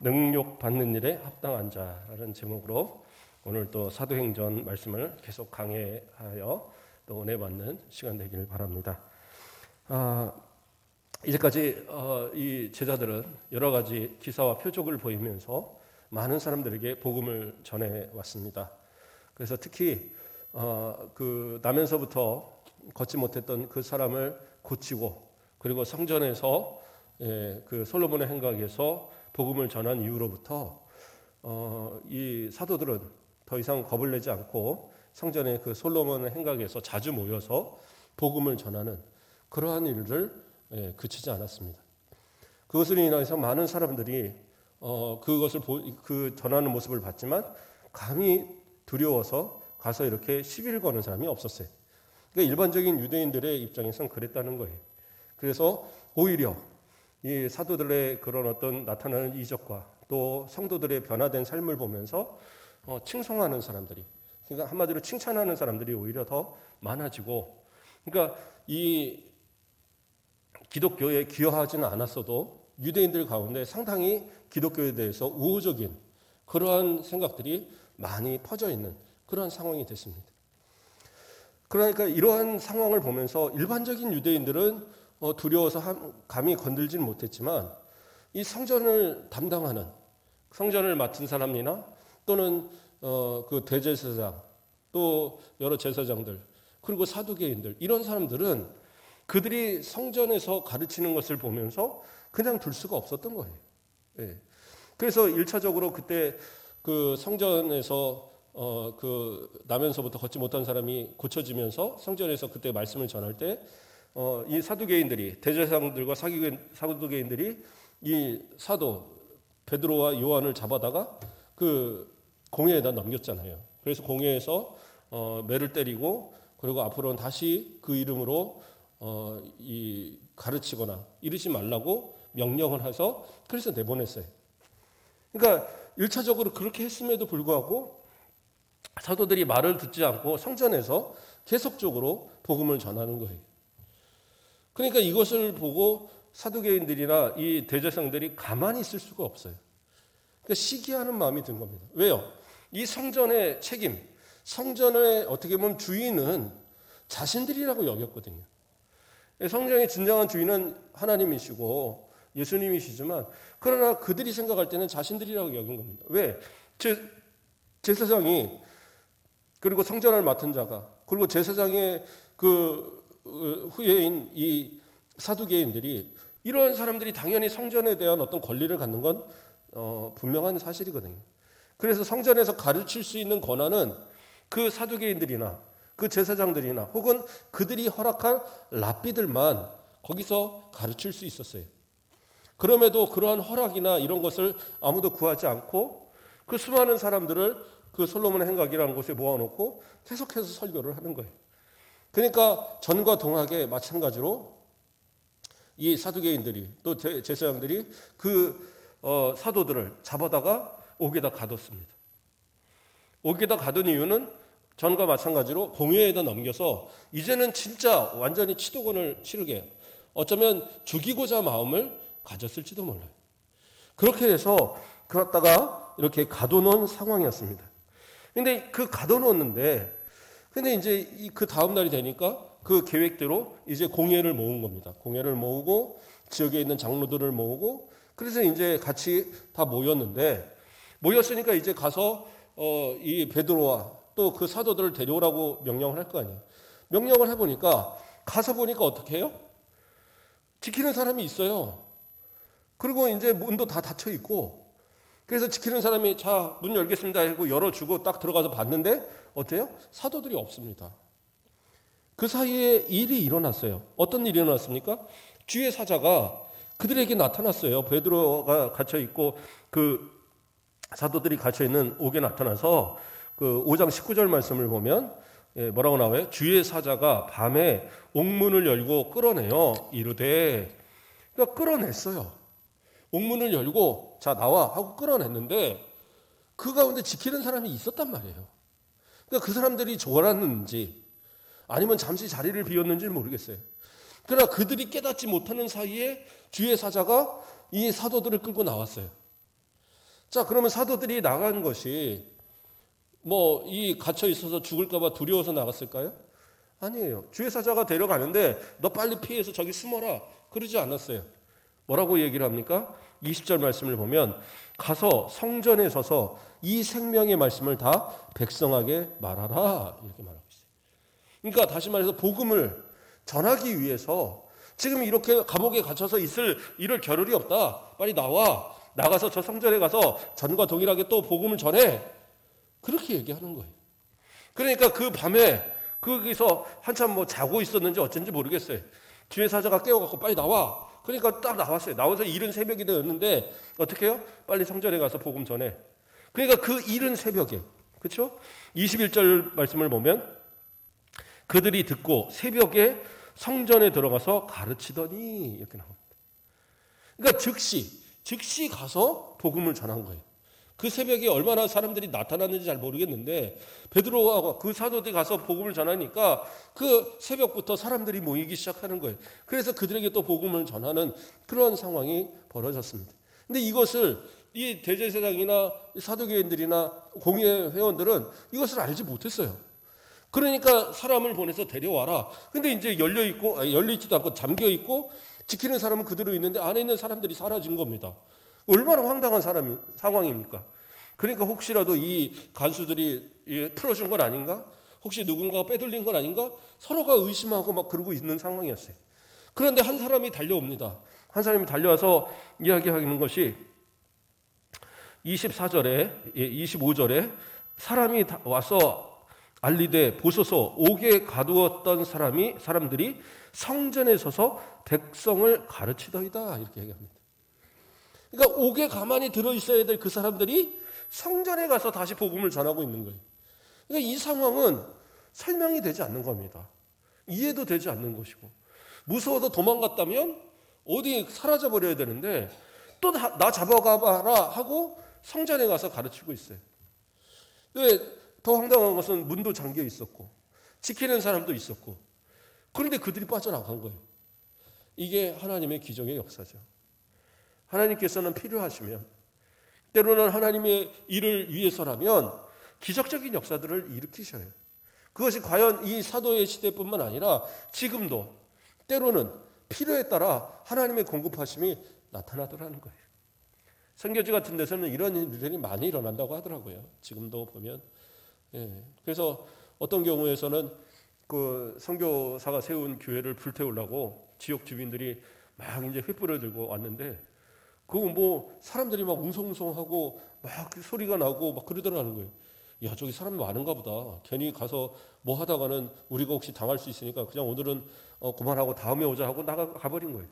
능욕 받는 일에 합당한 자라는 제목으로 오늘 또 사도행전 말씀을 계속 강해하여 또 은혜 받는 시간 되기를 바랍니다. 이제까지 이 제자들은 여러 가지 기사와 표적을 보이면서 많은 사람들에게 복음을 전해 왔습니다. 그래서 특히 그 나면서부터 걷지 못했던 그 사람을 고치고, 그리고 성전에서 그 솔로몬의 행각에서 복음을 전한 이후로부터 이 사도들은 더 이상 겁을 내지 않고 성전의 그 솔로몬의 행각에서 자주 모여서 복음을 전하는 그러한 일을 그치지 않았습니다. 그것으로 인해서 많은 사람들이 그것을 그 전하는 모습을 봤지만 감히 두려워서 가서 이렇게 시비를 거는 사람이 없었어요. 그러니까 일반적인 유대인들의 입장에서는 그랬다는 거예요. 그래서 오히려 이 사도들의 그런 어떤 나타나는 이적과 또 성도들의 변화된 삶을 보면서 칭송하는 사람들이, 그러니까 한마디로 칭찬하는 사람들이 오히려 더 많아지고, 그러니까 이 기독교에 기여하지는 않았어도 유대인들 가운데 상당히 기독교에 대해서 우호적인 그러한 생각들이 많이 퍼져 있는 그러한 상황이 됐습니다. 그러니까 이러한 상황을 보면서 일반적인 유대인들은 두려워서 감히 건들지는 못했지만, 이 성전을 담당하는, 성전을 맡은 사람이나 또는 그 대제사장, 또 여러 제사장들, 그리고 사두개인들, 이런 사람들은 그들이 성전에서 가르치는 것을 보면서 그냥 둘 수가 없었던 거예요. 예. 그래서 1차적으로 그때 그 성전에서 그 나면서부터 걷지 못한 사람이 고쳐지면서 성전에서 그때 말씀을 전할 때 이 사두개인들이, 대제사장들과 사두개인들이 이 사도 베드로와 요한을 잡아다가 그 공회에다 넘겼잖아요. 그래서 공회에서 매를 때리고, 그리고 앞으로는 다시 그 이름으로 이 가르치거나 이러지 말라고 명령을 해서 그래서 내보냈어요. 그러니까 1차적으로 그렇게 했음에도 불구하고 사도들이 말을 듣지 않고 성전에서 계속적으로 복음을 전하는 거예요. 그러니까 이것을 보고 사두개인들이나 이 대제사장들이 가만히 있을 수가 없어요. 그러니까 시기하는 마음이 든 겁니다. 왜요? 이 성전의 책임, 성전의 어떻게 보면 주인은 자신들이라고 여겼거든요. 성전의 진정한 주인은 하나님이시고 예수님이시지만, 그러나 그들이 생각할 때는 자신들이라고 여긴 겁니다. 왜? 제사장이, 그리고 성전을 맡은 자가, 그리고 제사장의 그 후예인 이 사두개인들이, 이런 사람들이 당연히 성전에 대한 어떤 권리를 갖는 건 분명한 사실이거든요. 그래서 성전에서 가르칠 수 있는 권한은 그 사두개인들이나 그 제사장들이나 혹은 그들이 허락한 랍비들만 거기서 가르칠 수 있었어요. 그럼에도 그러한 허락이나 이런 것을 아무도 구하지 않고 그 수많은 사람들을 그 솔로몬의 행각이라는 곳에 모아놓고 계속해서 설교를 하는 거예요. 그러니까 전과 동학에 마찬가지로 이 사두개인들이 또 제사장들이 그 사도들을 잡아다가 옥에다 가뒀습니다. 옥에다 가둔 이유는 전과 마찬가지로 공회에다 넘겨서 이제는 진짜 완전히 치도권을 치르게, 어쩌면 죽이고자 마음을 가졌을지도 몰라요. 그렇게 해서 그렇다가 이렇게 가둬놓은 상황이었습니다. 근데 그 가둬놓았는데, 근데 이제 그 다음 날이 되니까 그 계획대로 이제 공회를 모은 겁니다. 공회를 모으고 지역에 있는 장로들을 모으고, 그래서 이제 같이 다 모였으니까 이제 가서 이 베드로와 또 그 사도들을 데려오라고 명령을 할 거 아니에요. 명령을 해보니까, 가서 보니까 어떻게 해요? 지키는 사람이 있어요. 그리고 이제 문도 다 닫혀 있고, 그래서 지키는 사람이 자, 문 열겠습니다 하고 열어주고 딱 들어가서 봤는데 어때요? 사도들이 없습니다. 그 사이에 일이 일어났어요. 어떤 일이 일어났습니까? 주의 사자가 그들에게 나타났어요. 베드로가 갇혀있고 그 사도들이 갇혀있는 옥에 나타나서 그 5장 19절 말씀을 보면 뭐라고 나와요? 주의 사자가 밤에 옥문을 열고 끌어내어 이르되, 그러니까 끌어냈어요. 옥문을 열고 자 나와 하고 끌어냈는데 그 가운데 지키는 사람이 있었단 말이에요. 그러니까 그 사람들이 졸았는지 아니면 잠시 자리를 비웠는지 모르겠어요. 그러나 그들이 깨닫지 못하는 사이에 주의 사자가 이 사도들을 끌고 나왔어요. 자, 그러면 사도들이 나간 것이 뭐 이 갇혀 있어서 죽을까 봐 두려워서 나갔을까요? 아니에요. 주의 사자가 데려가는데 너 빨리 피해서 저기 숨어라. 그러지 않았어요. 뭐라고 얘기를 합니까? 20절 말씀을 보면 가서 성전에 서서 이 생명의 말씀을 다 백성에게 말하라. 이렇게 말하고 있어요. 그러니까 다시 말해서 복음을 전하기 위해서 지금 이렇게 감옥에 갇혀서 있을 이럴 겨를이 없다. 빨리 나와. 나가서 저 성전에 가서 전과 동일하게 또 복음을 전해. 그렇게 얘기하는 거예요. 그러니까 그 밤에 거기서 한참 뭐 자고 있었는지 어쩐지 모르겠어요. 주의 사자가 깨워갖고 빨리 나와. 그러니까 딱 나왔어요. 나와서 이른 새벽이 되었는데 어떻게 해요? 빨리 성전에 가서 복음 전해. 그러니까 그 이른 새벽에, 그렇죠? 21절 말씀을 보면 그들이 듣고 새벽에 성전에 들어가서 가르치더니 이렇게 나옵니다. 그러니까 즉시 가서 복음을 전한 거예요. 그 새벽에 얼마나 사람들이 나타났는지 잘 모르겠는데 베드로와 그 사도들이 가서 복음을 전하니까 그 새벽부터 사람들이 모이기 시작하는 거예요. 그래서 그들에게 또 복음을 전하는 그런 상황이 벌어졌습니다. 근데 이것을 이 대제사장이나 사도교인들이나 공예 회원들은 이것을 알지 못했어요. 그러니까 사람을 보내서 데려와라. 근데 이제 열려있지도 않고 잠겨있고 지키는 사람은 그대로 있는데 안에 있는 사람들이 사라진 겁니다. 얼마나 황당한 상황입니까? 그러니까 혹시라도 이 간수들이 풀어준 건 아닌가? 혹시 누군가가 빼돌린 건 아닌가? 서로가 의심하고 막 그러고 있는 상황이었어요. 그런데 한 사람이 달려옵니다. 한 사람이 달려와서 이야기하는 것이 24절에, 25절에 사람이 와서 알리되 보소서 옥에 가두었던 사람들이 성전에 서서 백성을 가르치더이다. 이렇게 얘기합니다. 그러니까 옥에 가만히 들어있어야 될 그 사람들이 성전에 가서 다시 복음을 전하고 있는 거예요. 그러니까 이 상황은 설명이 되지 않는 겁니다. 이해도 되지 않는 것이고 무서워도 도망갔다면 어디 사라져버려야 되는데 또 나 잡아가봐라 하고 성전에 가서 가르치고 있어요. 더 황당한 것은 문도 잠겨 있었고 지키는 사람도 있었고 그런데 그들이 빠져나간 거예요. 이게 하나님의 기적의 역사죠. 하나님께서는 필요하시면 때로는 하나님의 일을 위해서라면 기적적인 역사들을 일으키셔요. 그것이 과연 이 사도의 시대뿐만 아니라 지금도 때로는 필요에 따라 하나님의 공급하심이 나타나더라는 거예요. 선교지 같은 데서는 이런 일들이 많이 일어난다고 하더라고요. 지금도 보면. 그래서 어떤 경우에서는 그 선교사가 세운 교회를 불태우려고 지역 주민들이 막 이제 횃불을 들고 왔는데 그거 뭐 사람들이 막 웅성웅성하고 막 소리가 나고 막 그러더라는 거예요. 야, 저기 사람이 많은가 보다. 괜히 가서 뭐 하다가는 우리가 혹시 당할 수 있으니까 그냥 오늘은 그만하고 다음에 오자 하고 가버린 거예요.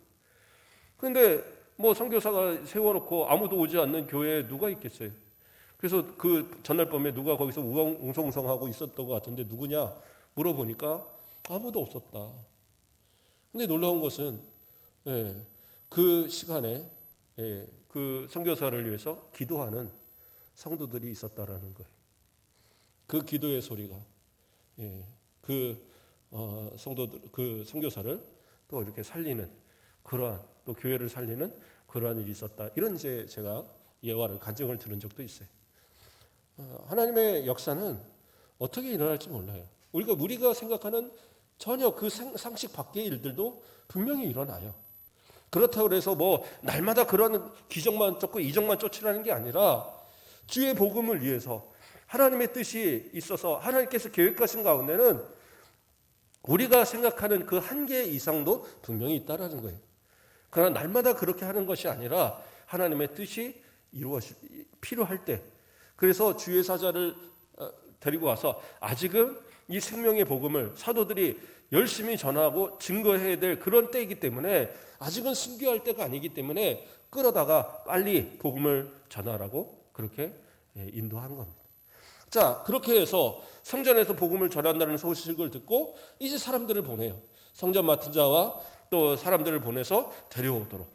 그런데 뭐 선교사가 세워놓고 아무도 오지 않는 교회에 누가 있겠어요. 그래서 그 전날 밤에 누가 거기서 웅성웅성하고 있었던 것 같은데 누구냐 물어보니까 아무도 없었다. 근데 놀라운 것은 그 시간에 그 선교사를 위해서 기도하는 성도들이 있었다라는 거예요. 그 기도의 소리가 그 선교사를 또 이렇게 살리는 그러한 또 교회를 살리는 그러한 일이 있었다. 이런 이제 제가 예화를 간증을 들은 적도 있어요. 하나님의 역사는 어떻게 일어날지 몰라요. 우리가 생각하는 전혀 그 상식 밖의 일들도 분명히 일어나요. 그렇다고 해서 뭐 날마다 그런 기적만 쫓고 이적만 쫓으라는 게 아니라 주의 복음을 위해서 하나님의 뜻이 있어서 하나님께서 계획하신 가운데는 우리가 생각하는 그 한계 이상도 분명히 있다라는 거예요. 그러나 날마다 그렇게 하는 것이 아니라 하나님의 뜻이 필요할 때 그래서 주의 사자를 데리고 와서 아직은 이 생명의 복음을 사도들이 열심히 전하고 증거해야 될 그런 때이기 때문에 아직은 순교할 때가 아니기 때문에 끌어다가 빨리 복음을 전하라고 그렇게 인도한 겁니다. 자, 그렇게 해서 성전에서 복음을 전한다는 소식을 듣고 이제 사람들을 보내요. 성전 맡은 자와 또 사람들을 보내서 데려오도록.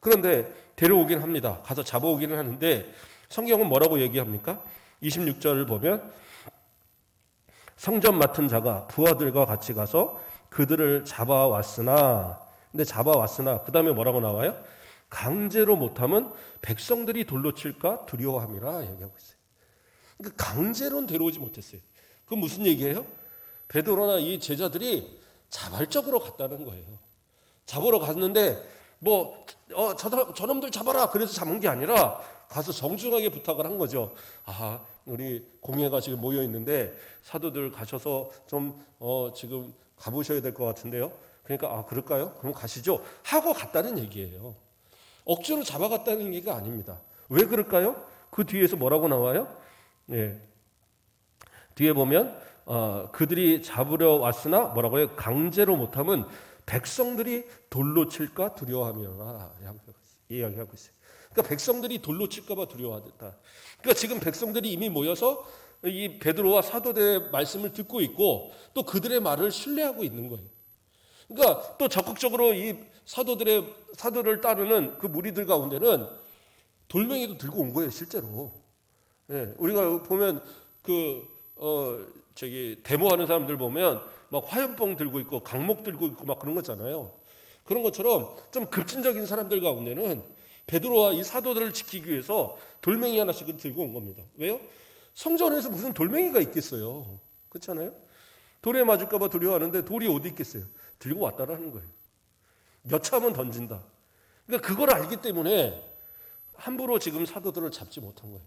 그런데 데려오긴 합니다. 가서 잡아오기는 하는데 성경은 뭐라고 얘기합니까? 26절을 보면 성전 맡은 자가 부하들과 같이 가서 그들을 잡아왔으나 그 다음에 뭐라고 나와요? 강제로 못하면 백성들이 돌로 칠까 두려워함이라 얘기하고 있어요. 그러니까 강제로는 데려오지 못했어요. 그건 무슨 얘기예요? 베드로나 이 제자들이 자발적으로 갔다는 거예요. 잡으러 갔는데 저놈들 잡아라 그래서 잡은 게 아니라 가서 정중하게 부탁을 한 거죠. 우리 공회가 지금 모여 있는데 사도들 가셔서 좀 지금 가보셔야 될 것 같은데요. 그러니까 그럴까요? 그럼 가시죠 하고 갔다는 얘기예요. 억지로 잡아갔다는 얘기가 아닙니다. 왜 그럴까요? 그 뒤에서 뭐라고 나와요? 뒤에 보면 그들이 잡으려 왔으나 뭐라고 해요? 강제로 못하면 백성들이 돌로 칠까 두려워하며라 이야기하고 있어요. 그러니까 백성들이 돌로 칠까 봐 두려워하다. 그러니까 지금 백성들이 이미 모여서 이 베드로와 사도들의 말씀을 듣고 있고 또 그들의 말을 신뢰하고 있는 거예요. 그러니까 또 적극적으로 이 사도를 따르는 그 무리들 가운데는 돌멩이도 들고 온 거예요, 실제로. 우리가 보면 데모하는 사람들 보면 막 화염병 들고 있고 강목 들고 있고 막 그런 거잖아요. 그런 것처럼 좀 급진적인 사람들 가운데는 베드로와 이 사도들을 지키기 위해서 돌멩이 하나씩은 들고 온 겁니다. 왜요? 성전에서 무슨 돌멩이가 있겠어요. 그렇잖아요? 돌에 맞을까 봐 두려워하는데 돌이 어디 있겠어요? 들고 왔다라는 거예요. 여차하면 던진다. 그러니까 그걸 알기 때문에 함부로 지금 사도들을 잡지 못한 거예요.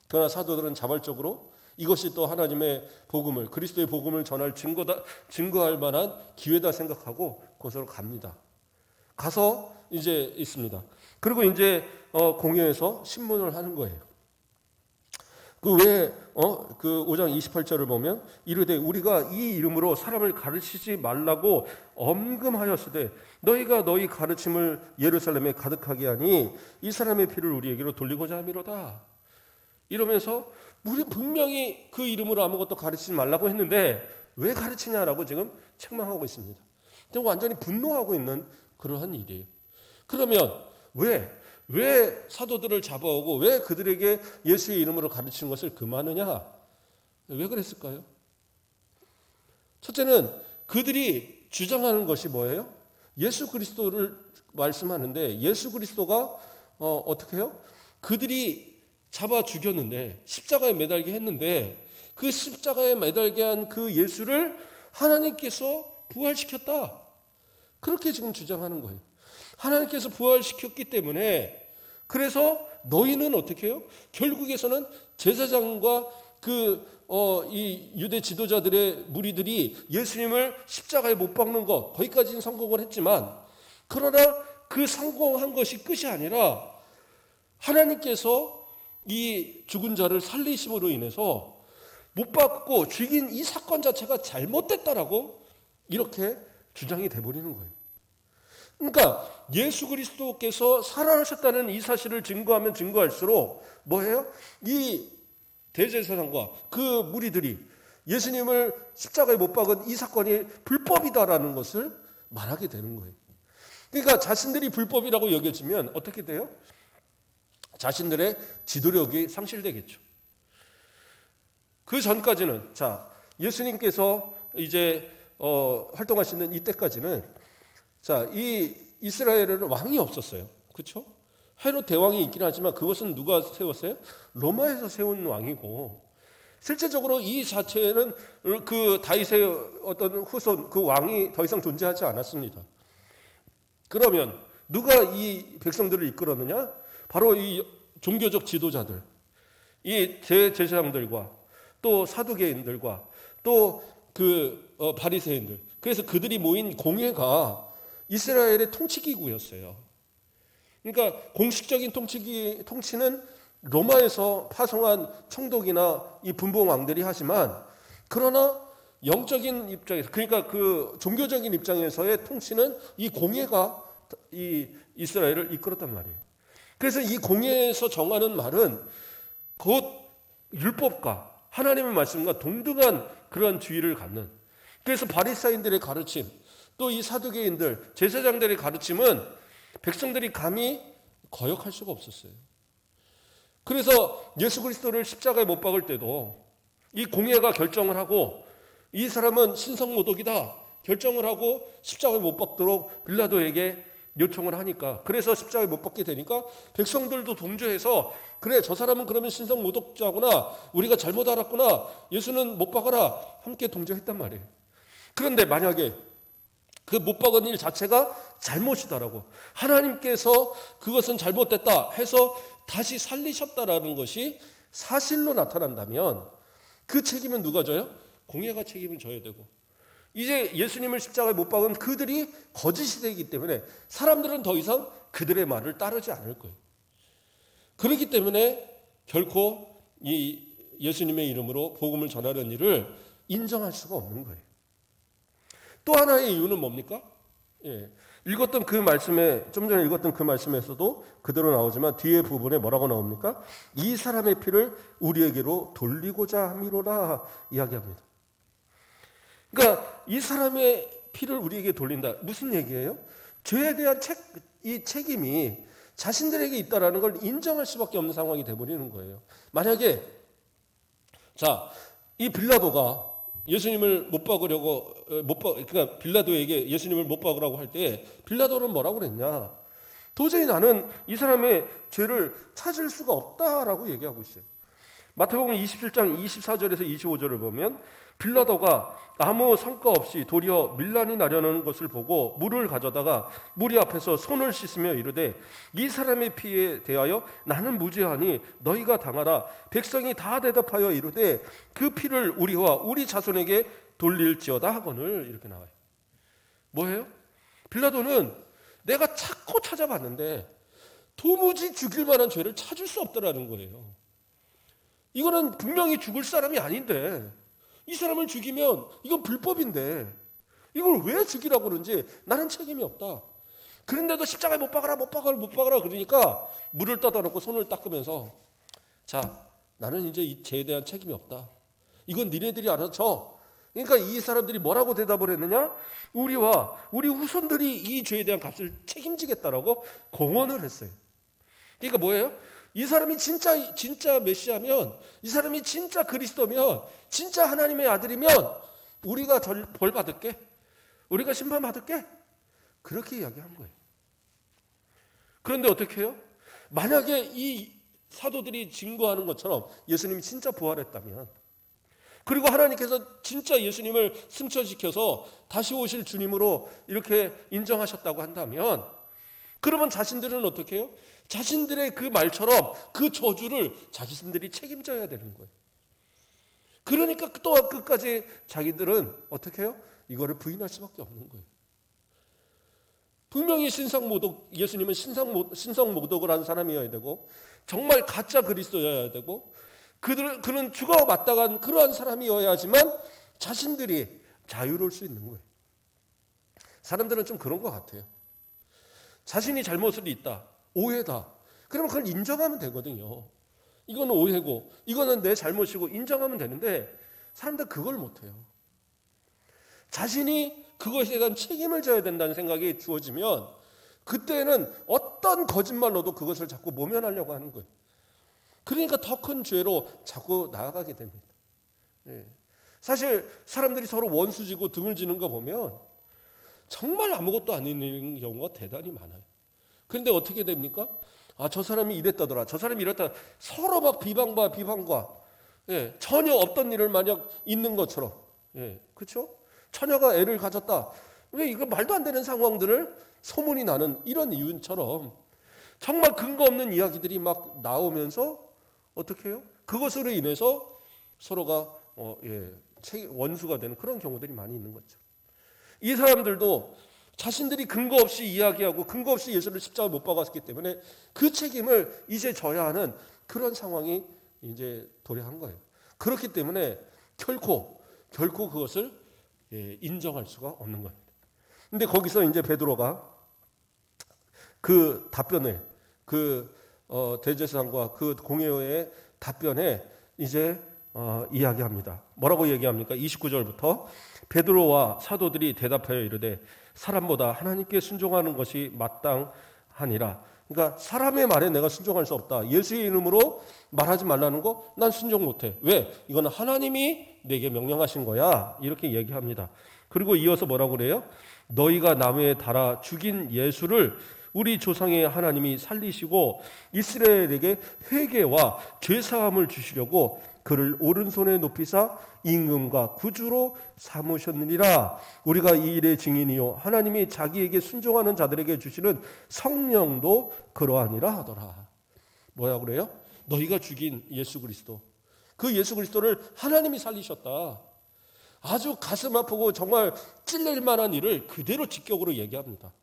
그러나 사도들은 자발적으로 이것이 또 하나님의 복음을, 그리스도의 복음을 전할 증거할 만한 기회다 생각하고 그곳으로 갑니다. 가서 이제 있습니다. 그리고 이제 공회에서 신문을 하는 거예요. 그 5장 28절을 보면 이르되 우리가 이 이름으로 사람을 가르치지 말라고 엄금하였으되 너희가 너희 가르침을 예루살렘에 가득하게 하니 이 사람의 피를 우리에게로 돌리고자 함이로다. 이러면서 우리 분명히 그 이름으로 아무것도 가르치지 말라고 했는데 왜 가르치냐라고 지금 책망하고 있습니다. 완전히 분노하고 있는 그러한 일이에요. 그러면 왜 사도들을 잡아오고 왜 그들에게 예수의 이름으로 가르치는 것을 금하느냐? 왜 그랬을까요? 첫째는 그들이 주장하는 것이 뭐예요? 예수 그리스도를 말씀하는데 예수 그리스도가 어떻게 해요? 그들이 잡아 죽였는데 십자가에 매달게 했는데 그 십자가에 매달게 한 그 예수를 하나님께서 부활시켰다. 그렇게 지금 주장하는 거예요. 하나님께서 부활시켰기 때문에 그래서 너희는 어떻게 해요? 결국에서는 제사장과 이 유대 지도자들의 무리들이 예수님을 십자가에 못 박는 것 거기까지는 성공을 했지만 그러나 그 성공한 것이 끝이 아니라 하나님께서 이 죽은 자를 살리심으로 인해서 못 박고 죽인 이 사건 자체가 잘못됐다라고 이렇게 주장이 돼버리는 거예요. 그러니까 예수 그리스도께서 살아나셨다는 이 사실을 증거하면 증거할수록 뭐예요? 이 대제사장과 그 무리들이 예수님을 십자가에 못 박은 이 사건이 불법이다라는 것을 말하게 되는 거예요. 그러니까 자신들이 불법이라고 여겨지면 어떻게 돼요? 자신들의 지도력이 상실되겠죠. 그 전까지는 예수님께서 이제 활동하시는 이때까지는 이 이스라엘에는 왕이 없었어요. 그렇죠? 헤롯 대왕이 있긴 하지만 그것은 누가 세웠어요? 로마에서 세운 왕이고 실제적으로 이 자체는 그 다윗의 어떤 후손 그 왕이 더 이상 존재하지 않았습니다. 그러면 누가 이 백성들을 이끌었느냐? 바로 이 종교적 지도자들, 이 대제사장들과 또 사두개인들과 또 바리새인들. 그래서 그들이 모인 공회가 이스라엘의 통치기구였어요. 그러니까 공식적인 통치는 로마에서 파송한 총독이나 이 분봉왕들이 하지만 그러나 영적인 입장에서 그러니까 그 종교적인 입장에서의 통치는 이 공회가 이 이스라엘을 이끌었단 말이에요. 그래서 이 공회에서 정하는 말은 곧 율법과 하나님의 말씀과 동등한 그런 주의를 갖는 그래서 바리새인들의 가르침 또 이 사두개인들 제사장들의 가르침은 백성들이 감히 거역할 수가 없었어요. 그래서 예수 그리스도를 십자가에 못 박을 때도 이 공회가 결정을 하고 이 사람은 신성모독이다 결정을 하고 십자가에 못 박도록 빌라도에게 요청을 하니까, 그래서 십자가에 못 박게 되니까 백성들도 동조해서 그래, 저 사람은 그러면 신성 모독자구나, 우리가 잘못 알았구나, 예수는 못 박아라, 함께 동조했단 말이에요. 그런데 만약에 그 못 박은 일 자체가 잘못이다라고, 하나님께서 그것은 잘못됐다 해서 다시 살리셨다라는 것이 사실로 나타난다면 그 책임은 누가 져요? 공예가 책임을 져야 되고, 이제 예수님을 십자가에 못 박은 그들이 거짓이 되기 때문에 사람들은 더 이상 그들의 말을 따르지 않을 거예요. 그렇기 때문에 결코 이 예수님의 이름으로 복음을 전하는 일을 인정할 수가 없는 거예요. 또 하나의 이유는 뭡니까? 읽었던 그 말씀에, 좀 전에 읽었던 그 말씀에서도 그대로 나오지만 뒤에 부분에 뭐라고 나옵니까? 이 사람의 피를 우리에게로 돌리고자 함이로라 이야기합니다. 그러니까 이 사람의 피를 우리에게 돌린다. 무슨 얘기예요? 죄에 대한 이 책임이 자신들에게 있다라는 걸 인정할 수밖에 없는 상황이 되어버리는 거예요. 만약에 이 빌라도가 예수님을 못 박으려고 그러니까 빌라도에게 예수님을 못 박으라고 할 때 빌라도는 뭐라고 그랬냐? 도저히 나는 이 사람의 죄를 찾을 수가 없다라고 얘기하고 있어요. 마태복음 27장 24절에서 25절을 보면 빌라도가 아무 성과 없이 도리어 밀란이 나려는 것을 보고 물을 가져다가 무리 앞에서 손을 씻으며 이르되 이 사람의 피에 대하여 나는 무죄하니 너희가 당하라. 백성이 다 대답하여 이르되 그 피를 우리와 우리 자손에게 돌릴지어다 하거늘, 이렇게 나와요. 뭐예요? 빌라도는 내가 찾고 찾아봤는데 도무지 죽일 만한 죄를 찾을 수 없다라는 거예요. 이거는 분명히 죽을 사람이 아닌데 이 사람을 죽이면 이건 불법인데 이걸 왜 죽이라고 그러는지 나는 책임이 없다. 그런데도 십자가에 못 박아라 그러니까 물을 떠다 놓고 손을 닦으면서 나는 이제 이 죄에 대한 책임이 없다. 이건 니네들이 알아서 쳐. 그러니까 이 사람들이 뭐라고 대답을 했느냐? 우리와 우리 후손들이 이 죄에 대한 값을 책임지겠다라고 공언을 했어요. 그러니까 뭐예요? 이 사람이 진짜 메시아면, 이 사람이 진짜 그리스도면, 진짜 하나님의 아들이면 우리가 벌 받을게, 우리가 심판 받을게, 그렇게 이야기한 거예요. 그런데 어떻게 해요? 만약에 이 사도들이 증거하는 것처럼 예수님이 진짜 부활했다면, 그리고 하나님께서 진짜 예수님을 승천시켜서 다시 오실 주님으로 이렇게 인정하셨다고 한다면, 그러면 자신들은 어떻게 해요? 자신들의 그 말처럼 그 저주를 자신들이 책임져야 되는 거예요. 그러니까 또 끝까지 자기들은 어떻게 해요? 이거를 부인할 수밖에 없는 거예요. 분명히 예수님은 신성모독을 한 사람이어야 되고 정말 가짜 그리스도여야 되고 그는 죽어 마땅한 그러한 사람이어야지만 자신들이 자유로울 수 있는 거예요. 사람들은 좀 그런 것 같아요. 자신이 잘못이 있다, 오해다, 그러면 그걸 인정하면 되거든요. 이거는 오해고 이거는 내 잘못이고 인정하면 되는데 사람들 그걸 못해요. 자신이 그것에 대한 책임을 져야 된다는 생각이 주어지면 그때는 어떤 거짓말로도 그것을 자꾸 모면하려고 하는 거예요. 그러니까 더 큰 죄로 자꾸 나아가게 됩니다. 사실 사람들이 서로 원수지고 등을 지는 거 보면 정말 아무것도 아닌 경우가 대단히 많아요. 그런데 어떻게 됩니까? 저 사람이 이랬다더라, 저 사람이 이랬다, 서로 막 비방과 전혀 없던 일을 만약 있는 것처럼, 그렇죠? 처녀가 애를 가졌다, 왜 이거 말도 안 되는 상황들을 소문이 나는 이런 이유처럼 정말 근거 없는 이야기들이 막 나오면서 어떻게 해요? 그것으로 인해서 서로가 원수가 되는 그런 경우들이 많이 있는 거죠. 이 사람들도 자신들이 근거 없이 이야기하고 근거 없이 예수를 십자가에 못 박았기 때문에 그 책임을 이제 져야 하는 그런 상황이 이제 도래한 거예요. 그렇기 때문에 결코 그것을 인정할 수가 없는 겁니다. 근데 거기서 이제 베드로가 그 답변에 대제사장과 그 공회의 답변에 이제 이야기합니다. 뭐라고 얘기합니까? 29절부터 베드로와 사도들이 대답하여 이르되 사람보다 하나님께 순종하는 것이 마땅하니라. 그러니까 사람의 말에 내가 순종할 수 없다. 예수의 이름으로 말하지 말라는 거 난 순종 못해. 왜? 이거는 하나님이 내게 명령하신 거야. 이렇게 얘기합니다. 그리고 이어서 뭐라고 그래요? 너희가 나무에 달아 죽인 예수를 우리 조상의 하나님이 살리시고 이스라엘에게 회개와 죄사함을 주시려고 그를 오른손에 높이사 임금과 구주로 삼으셨느니라. 우리가 이 일의 증인이요 하나님이 자기에게 순종하는 자들에게 주시는 성령도 그러하니라 하더라. 뭐야 그래요? 너희가 죽인 예수 그리스도, 그 예수 그리스도를 하나님이 살리셨다. 아주 가슴 아프고 정말 찔릴 만한 일을 그대로 직격으로 얘기합니다.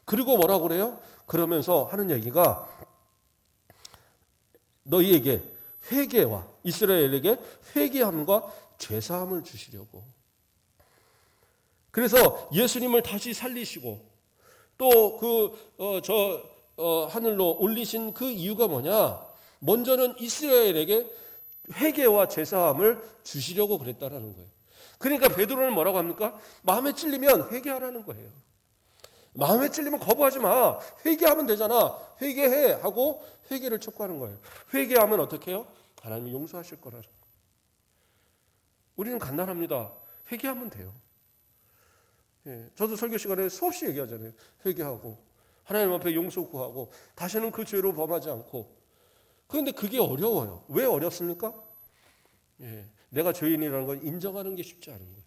그리고 뭐라고 그래요? 그러면서 하는 얘기가 너희에게 회개와 이스라엘에게 회개함과 죄사함을 주시려고. 그래서 예수님을 다시 살리시고 또 하늘로 올리신 그 이유가 뭐냐? 먼저는 이스라엘에게 회개와 죄사함을 주시려고 그랬다라는 거예요. 그러니까 베드로는 뭐라고 합니까? 마음에 찔리면 회개하라는 거예요. 마음에 찔리면 거부하지 마. 회개하면 되잖아. 회개해 하고 회개를 촉구하는 거예요. 회개하면 어떻게 해요? 하나님이 용서하실 거라는 거예요. 우리는 간단합니다. 회개하면 돼요. 예, 저도 설교 시간에 수없이 얘기하잖아요. 회개하고 하나님 앞에 용서 구하고 다시는 그 죄로 범하지 않고. 그런데 그게 어려워요. 왜 어렵습니까? 예, 내가 죄인이라는 건 인정하는 게 쉽지 않은 거예요.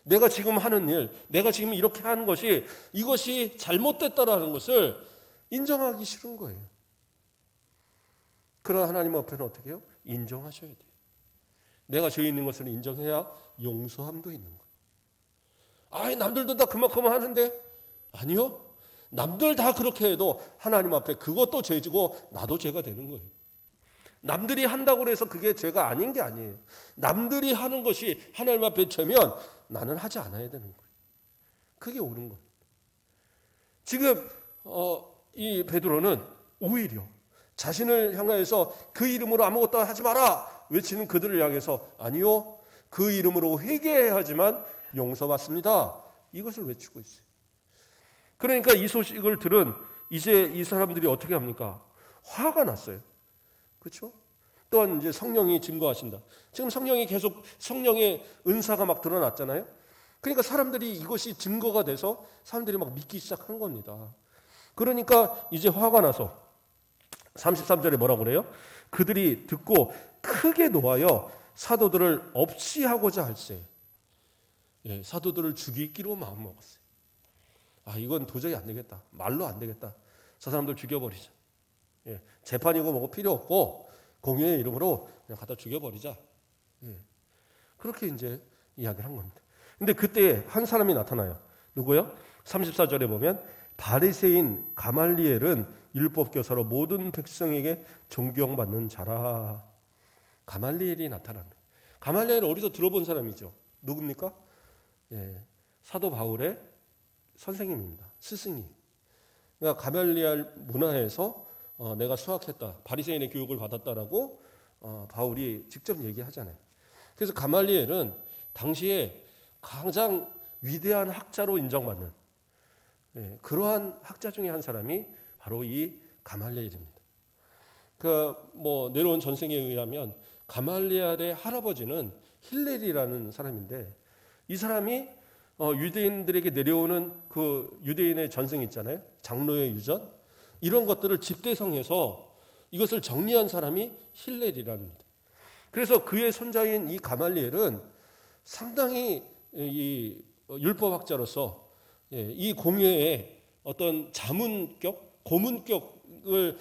내가 지금 하는 일, 내가 지금 이렇게 하는 것이 이것이 잘못됐다라는 것을 인정하기 싫은 거예요. 그러나 하나님 앞에는 어떻게 해요? 인정하셔야 돼요. 내가 죄인인 것을 인정해야 용서함도 있는 거예요. 아이, 남들도 다 그만큼 하는데 아니요. 남들 다 그렇게 해도 하나님 앞에 그것도 죄지고 나도 죄가 되는 거예요. 남들이 한다고 해서 그게 죄가 아닌 게 아니에요. 남들이 하는 것이 하나님 앞에 죄면 나는 하지 않아야 되는 거예요. 그게 옳은 거예요. 지금 이 베드로는 오히려 자신을 향해서 그 이름으로 아무것도 하지 마라 외치는 그들을 향해서 아니요, 그 이름으로 회개해야 하지만 용서받습니다. 이것을 외치고 있어요. 그러니까 이 소식을 들은 이제 이 사람들이 어떻게 합니까? 화가 났어요. 그렇죠? 또한 이제 성령이 증거하신다. 지금 성령이 계속 성령의 은사가 막 드러났잖아요. 그러니까 사람들이 이것이 증거가 돼서 사람들이 막 믿기 시작한 겁니다. 그러니까 이제 화가 나서 33절에 뭐라고 그래요? 그들이 듣고 크게 노하여 사도들을 없이 하고자 할세. 예, 사도들을 죽이기로 마음먹었어요. 아, 이건 도저히 안 되겠다. 말로 안 되겠다. 저 사람들 죽여버리자. 예, 재판이고 뭐고 필요 없고 공의의 이름으로 그냥 갖다 죽여버리자. 예, 그렇게 이제 이야기를 한 겁니다. 근데 그때 한 사람이 나타나요. 누구요? 34절에 보면 바리새인 가말리엘은 율법교사로 모든 백성에게 존경받는 자라. 가말리엘이 나타납니다. 가말리엘은 어디서 들어본 사람이죠? 누굽니까? 예, 사도 바울의 선생님입니다. 스승이. 그러니까 가말리엘 문화에서 내가 수학했다, 바리새인의 교육을 받았다라고 바울이 직접 얘기하잖아요. 그래서 가말리엘은 당시에 가장 위대한 학자로 인정받는 그러한 학자 중에 한 사람이 바로 이 가말리엘입니다. 내려온 전생에 의하면 가말리엘의 할아버지는 힐렐이라는 사람인데 이 사람이 유대인들에게 내려오는 그 유대인의 전승 있잖아요. 장로의 유전 이런 것들을 집대성해서 이것을 정리한 사람이 힐렐이랍니다. 그래서 그의 손자인 이 가말리엘은 상당히 이 율법학자로서 이 공회의 어떤 자문격, 고문격을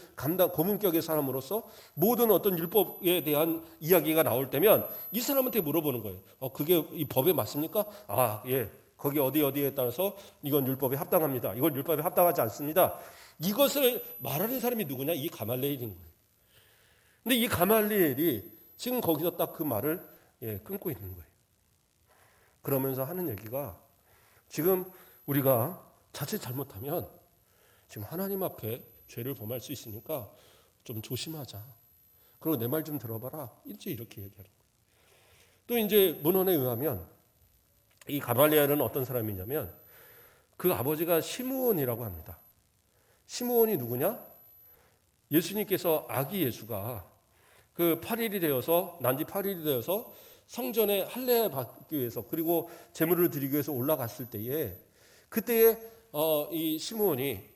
고문격의 사람으로서 모든 어떤 율법에 대한 이야기가 나올 때면 이 사람한테 물어보는 거예요. 그게 이 법에 맞습니까? 아, 예. 거기 어디에 따라서 이건 율법에 합당합니다. 이건 율법에 합당하지 않습니다. 이것을 말하는 사람이 누구냐? 이 가말리엘인 거예요. 근데 이 가말리엘이 지금 거기서 딱 그 말을 끊고 있는 거예요. 그러면서 하는 얘기가 지금 우리가 자칫 잘못하면 지금 하나님 앞에 죄를 범할 수 있으니까 좀 조심하자. 그리고 내 말 좀 들어봐라. 이제 이렇게 얘기하는 거예요. 또 이제 문헌에 의하면 이 가말리엘은 어떤 사람이냐면 그 아버지가 시므온이라고 합니다. 시므온이 누구냐? 예수님께서 아기 예수가 그 8일이 되어서 난지 8일이 되어서 성전에 할례 받기 위해서 그리고 제물을 드리기 위해서 올라갔을 때에 그때에 이 시므온이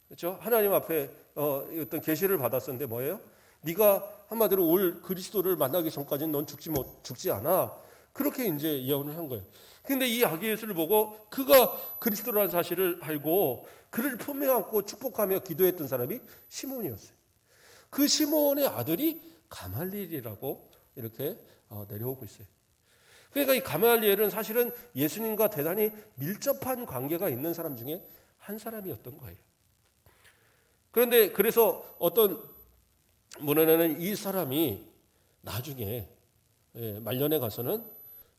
그렇죠? 하나님 앞에 어떤 계시를 받았었는데 뭐예요? 네가 한마디로 올 그리스도를 만나기 전까지는 넌 죽지 않아. 그렇게 이제 예언을 한 거예요. 근데 이 아기 예수를 보고 그가 그리스도라는 사실을 알고 그를 품에 안고 축복하며 기도했던 사람이 시므온이었어요. 그 시므온의 아들이 가말리엘이라고 이렇게 내려오고 있어요. 그러니까 이 가말리엘은 사실은 예수님과 대단히 밀접한 관계가 있는 사람 중에 한 사람이었던 거예요. 그런데 그래서 어떤 문헌에는 이 사람이 나중에 말년에 가서는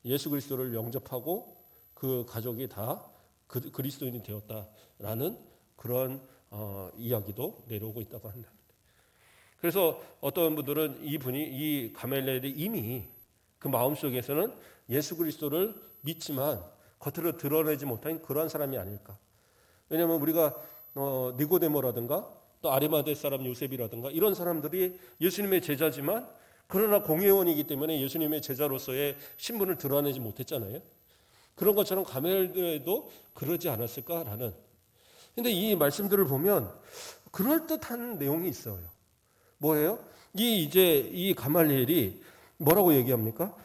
예수 그리스도를 영접하고 그 가족이 다 그리스도인이 되었다라는 그런 이야기도 내려오고 있다고 합니다. 그래서 어떤 분들은 이 가멜레엘이 이미 그 마음속에서는 예수 그리스도를 믿지만 겉으로 드러내지 못한 그러한 사람이 아닐까. 왜냐하면 우리가 니고데모라든가 또 아리마대 사람 요셉이라든가 이런 사람들이 예수님의 제자지만 그러나 공회원이기 때문에 예수님의 제자로서의 신분을 드러내지 못했잖아요. 그런 것처럼 가멜레엘도 그러지 않았을까라는. 근데 이 말씀들을 보면 그럴듯한 내용이 있어요. 뭐예요? 이 가말리엘이 뭐라고 얘기합니까?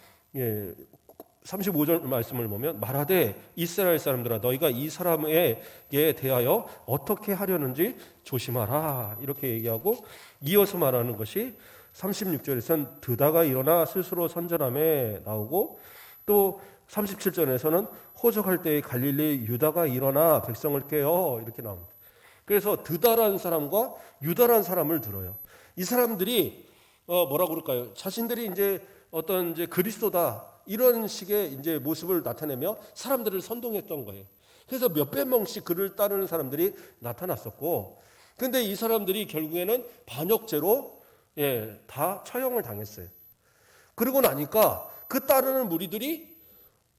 35절 말씀을 보면 말하되 이스라엘 사람들아 너희가 이 사람에게 대하여 어떻게 하려는지 조심하라 이렇게 얘기하고 이어서 말하는 것이 36절에서는 드다가 일어나 스스로 선전함에 나오고 또 37절에서는 호적할 때에 갈릴리 유다가 일어나 백성을 깨어 이렇게 나옵니다. 그래서 드다라는 사람과 유다라는 사람을 들어요. 이 사람들이 뭐라고 그럴까요? 자신들이 이제 어떤 이제 그리스도다 이런 식의 이제 모습을 나타내며 사람들을 선동했던 거예요. 그래서 몇백 명씩 그를 따르는 사람들이 나타났었고, 근데 이 사람들이 결국에는 반역죄로 다 처형을 당했어요. 그러고 나니까 그 따르는 무리들이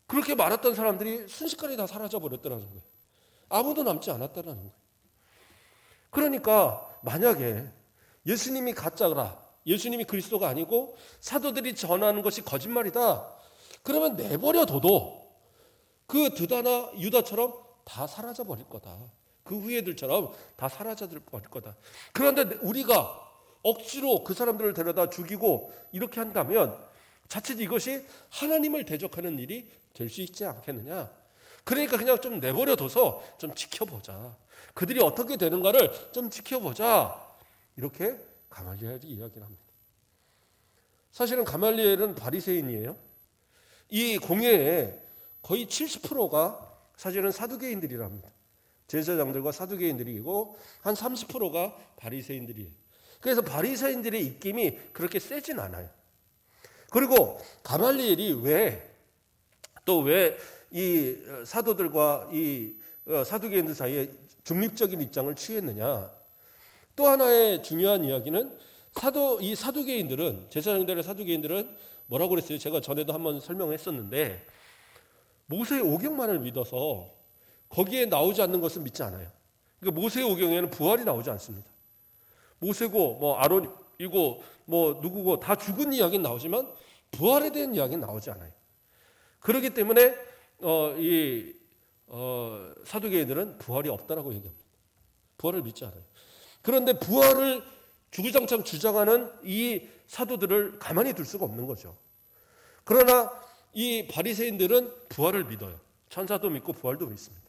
그렇게 많았던 사람들이 순식간에 다 사라져 버렸더라는 거예요. 아무도 남지 않았다는 거예요. 그러니까 만약에 예수님이 가짜라, 예수님이 그리스도가 아니고 사도들이 전하는 것이 거짓말이다. 그러면 내버려둬도 그 드다나 유다처럼 다 사라져 버릴 거다. 그 후예들처럼 다 사라져 버릴 거다. 그런데 우리가 억지로 그 사람들을 데려다 죽이고 이렇게 한다면 자칫 이것이 하나님을 대적하는 일이 될 수 있지 않겠느냐. 그러니까 그냥 좀 내버려둬서 좀 지켜보자. 그들이 어떻게 되는가를 좀 지켜보자. 이렇게 가말리엘이 이야기를 합니다. 사실은 가말리엘은 바리새인이에요. 이 공회에 거의 70%가 사실은 사두개인들이랍니다. 제사장들과 사두개인들이고 한 30%가 바리새인들이에요. 그래서 바리새인들의 입김이 그렇게 세진 않아요. 그리고 가말리엘이 왜 이 사도들과 이 사두개인들 사이에 중립적인 입장을 취했느냐. 또 하나의 중요한 이야기는 이 사두개인들은 제사장들의 사두개인들은 뭐라고 그랬어요? 제가 전에도 한번 설명했었는데 모세의 오경만을 믿어서 거기에 나오지 않는 것을 믿지 않아요. 그러니까 모세의 오경에는 부활이 나오지 않습니다. 모세고 뭐 아론이고 뭐 누구고 다 죽은 이야기는 나오지만 부활에 대한 이야기는 나오지 않아요. 그렇기 때문에 사두개인들은 부활이 없다라고 얘기합니다. 부활을 믿지 않아요. 그런데 부활을 주구장창 주장하는 이 사도들을 가만히 둘 수가 없는 거죠. 그러나 이 바리새인들은 부활을 믿어요. 천사도 믿고 부활도 믿습니다.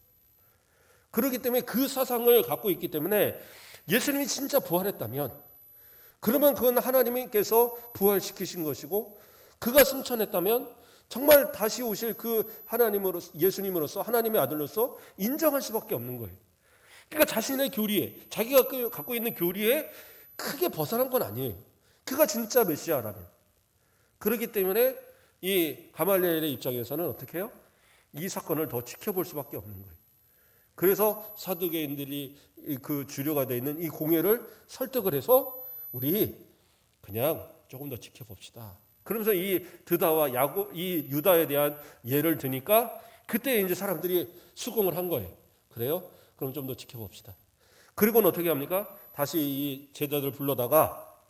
그렇기 때문에 그 사상을 갖고 있기 때문에 예수님이 진짜 부활했다면 그러면 그건 하나님께서 부활시키신 것이고 그가 승천했다면 정말 다시 오실 그 하나님으로서 예수님으로서 하나님의 아들로서 인정할 수밖에 없는 거예요. 그러니까 자신의 교리에 자기가 갖고 있는 교리에 크게 벗어난 건 아니에요. 그가 진짜 메시아라면. 그렇기 때문에 이 가말리엘의 입장에서는 어떻게 해요? 이 사건을 더 지켜볼 수밖에 없는 거예요. 그래서 사두개인들이 그 주류가 되어 있는 이 공회를 설득을 해서 우리 그냥 조금 더 지켜봅시다. 그러면서 이 드다와 이 유다에 대한 예를 드니까 그때 이제 사람들이 수긍을 한 거예요. 그래요? 그럼 좀 더 지켜봅시다. 그리고는 어떻게 합니까? 다시 이 제자들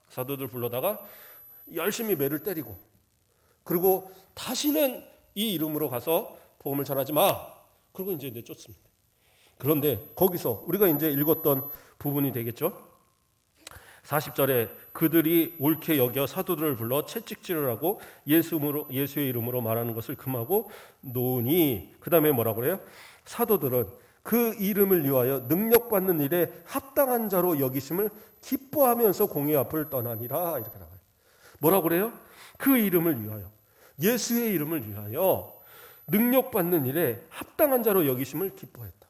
사도들 불러다가 열심히 매를 때리고 그리고 다시는 이 이름으로 가서 복음을 전하지 마. 그리고 이제 내쫓습니다. 그런데 거기서 우리가 이제 읽었던 부분이 되겠죠. 40절에 그들이 옳게 여겨 사도들을 불러 채찍질을 하고 예수의 이름으로 말하는 것을 금하고 놓으니, 그 다음에 뭐라고 그래요? 사도들은 그 이름을 위하여 능력받는 일에 합당한 자로 여기심을 기뻐하면서 공회 앞을 떠나니라. 이렇게 나와요. 뭐라고 그래요? 그 이름을 위하여, 예수의 이름을 위하여 능력받는 일에 합당한 자로 여기심을 기뻐했다.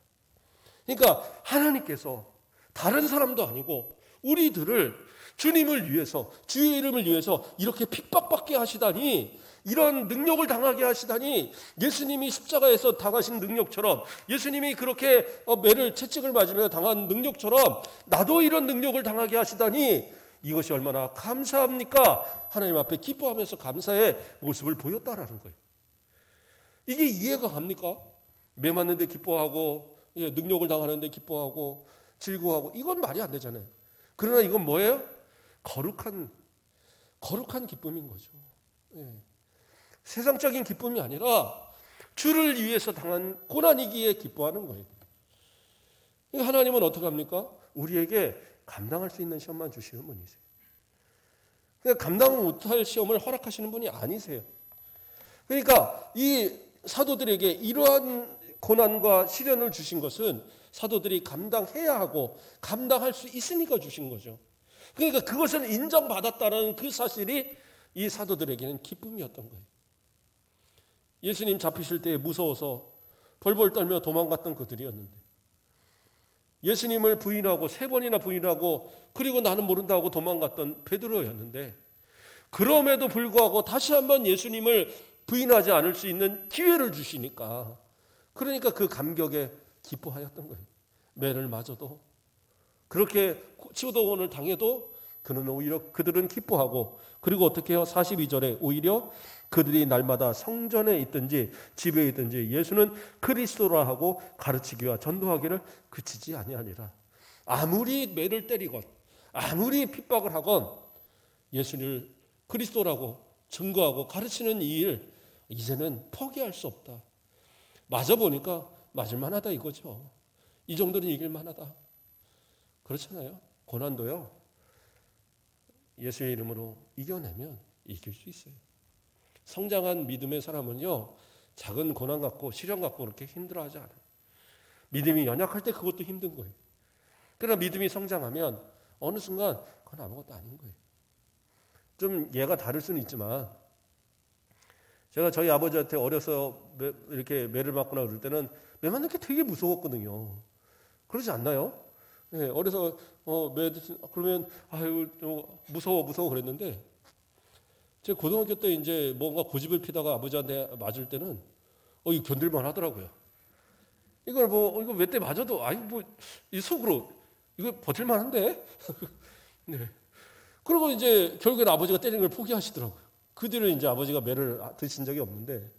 그러니까 하나님께서 다른 사람도 아니고 우리들을 주님을 위해서, 주의 이름을 위해서 이렇게 핍박받게 하시다니, 이런 능력을 당하게 하시다니, 예수님이 십자가에서 당하신 능력처럼, 예수님이 그렇게 매를 채찍을 맞으며 당한 능력처럼 나도 이런 능력을 당하게 하시다니 이것이 얼마나 감사합니까? 하나님 앞에 기뻐하면서 감사의 모습을 보였다라는 거예요. 이게 이해가 갑니까? 매 맞는데 기뻐하고, 능력을 당하는데 기뻐하고 즐거워하고, 이건 말이 안 되잖아요. 그러나 이건 뭐예요? 거룩한 기쁨인 거죠. 예. 세상적인 기쁨이 아니라 주를 위해서 당한 고난이기에 기뻐하는 거예요. 하나님은 어떻게 합니까? 우리에게 감당할 수 있는 시험만 주시는 분이세요. 그러니까 감당 못할 시험을 허락하시는 분이 아니세요. 그러니까 이 사도들에게 이러한 고난과 시련을 주신 것은 사도들이 감당해야 하고 감당할 수 있으니까 주신 거죠. 그러니까 그것을 인정받았다는 그 사실이 이 사도들에게는 기쁨이었던 거예요. 예수님 잡히실 때 무서워서 벌벌 떨며 도망갔던 그들이었는데, 예수님을 부인하고 3번이나 부인하고 그리고 나는 모른다 하고 도망갔던 베드로였는데, 그럼에도 불구하고 다시 한번 예수님을 부인하지 않을 수 있는 기회를 주시니까, 그러니까 그 감격에 기뻐하였던 거예요. 매를 맞아도, 그렇게 치우도원을 당해도 그들은 기뻐하고, 그리고 어떻게 해요? 42절에 오히려 그들이 날마다 성전에 있든지 집에 있든지 예수는 그리스도라 하고 가르치기와 전도하기를 그치지 아니하니라. 아무리 매를 때리건 아무리 핍박을 하건 예수를 그리스도라고 증거하고 가르치는 이 일 이제는 포기할 수 없다. 맞아 보니까 맞을 만하다 이거죠. 이 정도는 이길 만하다. 그렇잖아요. 고난도요, 예수의 이름으로 이겨내면 이길 수 있어요. 성장한 믿음의 사람은요, 작은 고난 갖고 시련 갖고 그렇게 힘들어하지 않아요. 믿음이 연약할 때 그것도 힘든 거예요. 그러나 믿음이 성장하면 어느 순간 그건 아무것도 아닌 거예요. 좀 예가 다를 수는 있지만, 제가 저희 아버지한테 어려서 이렇게 매를 맞거나 그럴 때는 매 맞는 게 되게 무서웠거든요. 그러지 않나요? 네, 어려서 매 그러면 아유 무서워 그랬는데, 제가 고등학교 때 이제 뭔가 고집을 피다가 아버지한테 맞을 때는 이거 견딜만 하더라고요. 이걸 이거 몇 대 맞아도 이 속으로 이거 버틸만 한데. 네. 그리고 이제 결국에는 아버지가 때리는 걸 포기하시더라고요. 그 뒤로 이제 아버지가 매를 드신 적이 없는데,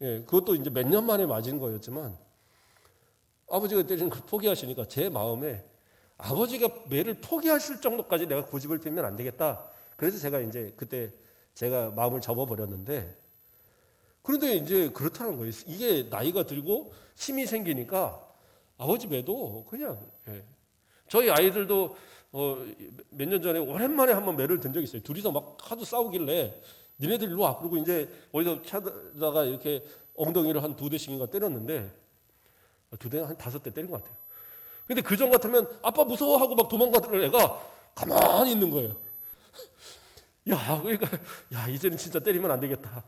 예, 그것도 이제 몇 년 만에 맞은 거였지만, 아버지가 때리는 걸 포기하시니까 제 마음에 아버지가 매를 포기하실 정도까지 내가 고집을 피우면 안 되겠다. 그래서 제가 이제 그때 제가 마음을 접어버렸는데, 그런데 이제 그렇다는 거예요. 이게 나이가 들고 힘이 생기니까 아버지 매도 그냥, 예. 저희 아이들도 몇 년 전에 오랜만에 한번 매를 든 적이 있어요. 둘이서 막 하도 싸우길래 니네들 일로 와. 그러고 이제 어디서 찾아다가 이렇게 엉덩이를 한 2대씩인가 때렸는데, 2대, 한 5대 때린 것 같아요. 근데 그전 같으면 아빠 무서워하고 막 도망가던 애가 가만히 있는 거예요. 그러니까 이제는 진짜 때리면 안 되겠다.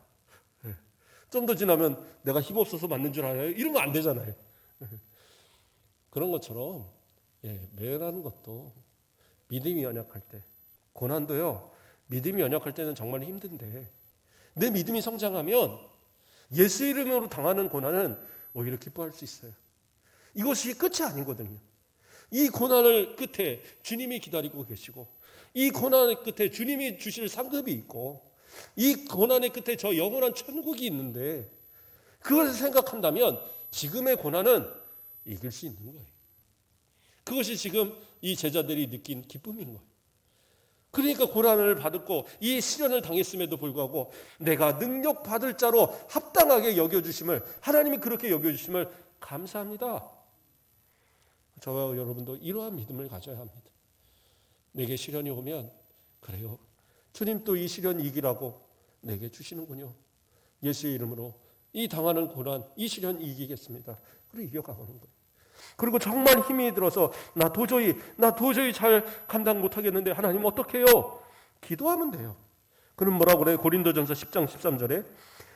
좀 더 지나면 내가 힘없어서 맞는 줄 알아요. 이러면 안 되잖아요. 그런 것처럼 매라는 것도 믿음이 연약할 때, 고난도요, 믿음이 연약할 때는 정말 힘든데, 내 믿음이 성장하면 예수 이름으로 당하는 고난은 오히려 기뻐할 수 있어요. 이것이 끝이 아니거든요. 이 고난을 끝에 주님이 기다리고 계시고, 이 고난의 끝에 주님이 주실 상급이 있고, 이 고난의 끝에 저 영원한 천국이 있는데, 그것을 생각한다면 지금의 고난은 이길 수 있는 거예요. 그것이 지금 이 제자들이 느낀 기쁨인 거예요. 그러니까 고난을 받았고 이 시련을 당했음에도 불구하고 내가 능력 받을 자로 합당하게 여겨주심을, 하나님이 그렇게 여겨주심을 감사합니다. 저와 여러분도 이러한 믿음을 가져야 합니다. 내게 시련이 오면 그래요. 주님 또 이 시련 이기라고 내게 주시는군요. 예수의 이름으로 이 당하는 고난, 이 시련 이기겠습니다. 그리고 이겨가는 거예요. 그리고 정말 힘이 들어서 나 도저히 잘 감당 못하겠는데 하나님 어떻게 해요? 기도하면 돼요. 그럼 뭐라고 그래요? 고린도전서 10장 13절에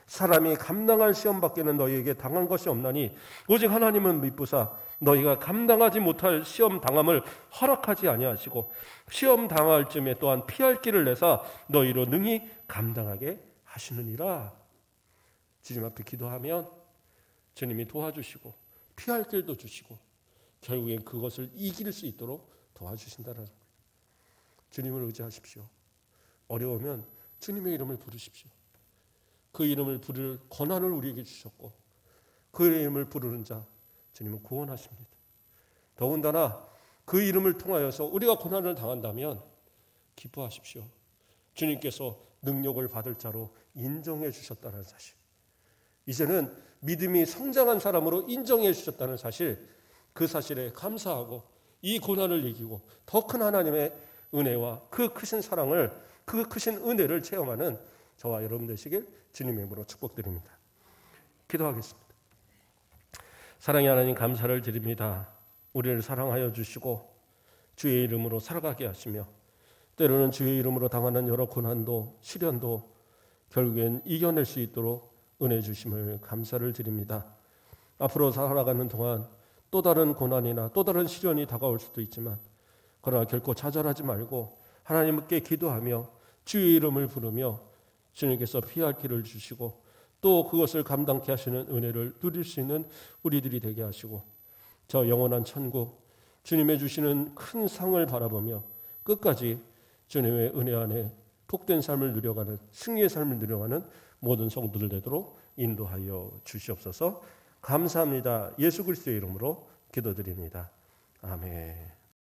사람이 감당할 시험 밖에는 너희에게 당한 것이 없나니 오직 하나님은 미쁘사 너희가 감당하지 못할 시험 당함을 허락하지 아니하시고 시험 당할 쯤에 또한 피할 길을 내사 너희로 능히 감당하게 하시느니라. 주님 앞에 기도하면 주님이 도와주시고 피할 길도 주시고 결국엔 그것을 이길 수 있도록 도와주신다는 거예요. 주님을 의지하십시오. 어려우면 주님의 이름을 부르십시오. 그 이름을 부를 권한을 우리에게 주셨고 그 이름을 부르는 자 주님은 구원하십니다. 더군다나 그 이름을 통하여서 우리가 고난을 당한다면 기뻐하십시오. 주님께서 능력을 받을 자로 인정해 주셨다는 사실, 이제는 믿음이 성장한 사람으로 인정해 주셨다는 사실, 그 사실에 감사하고 이 고난을 이기고 더 큰 하나님의 은혜와 그 크신 사랑을, 그 크신 은혜를 체험하는 저와 여러분 되시길 주님의 이름으로 축복드립니다. 기도하겠습니다. 사랑의 하나님, 감사를 드립니다. 우리를 사랑하여 주시고 주의 이름으로 살아가게 하시며 때로는 주의 이름으로 당하는 여러 고난도 시련도 결국엔 이겨낼 수 있도록 은혜 주심을 감사를 드립니다. 앞으로 살아가는 동안 또 다른 고난이나 또 다른 시련이 다가올 수도 있지만 그러나 결코 좌절하지 말고 하나님께 기도하며 주의 이름을 부르며 주님께서 피할 길을 주시고 또 그것을 감당케 하시는 은혜를 누릴 수 있는 우리들이 되게 하시고 저 영원한 천국 주님의 주시는 큰 상을 바라보며 끝까지 주님의 은혜 안에 복된 삶을 누려가는, 승리의 삶을 누려가는 모든 성도들 되도록 인도하여 주시옵소서. 감사합니다. 예수 그리스도의 이름으로 기도드립니다. 아멘.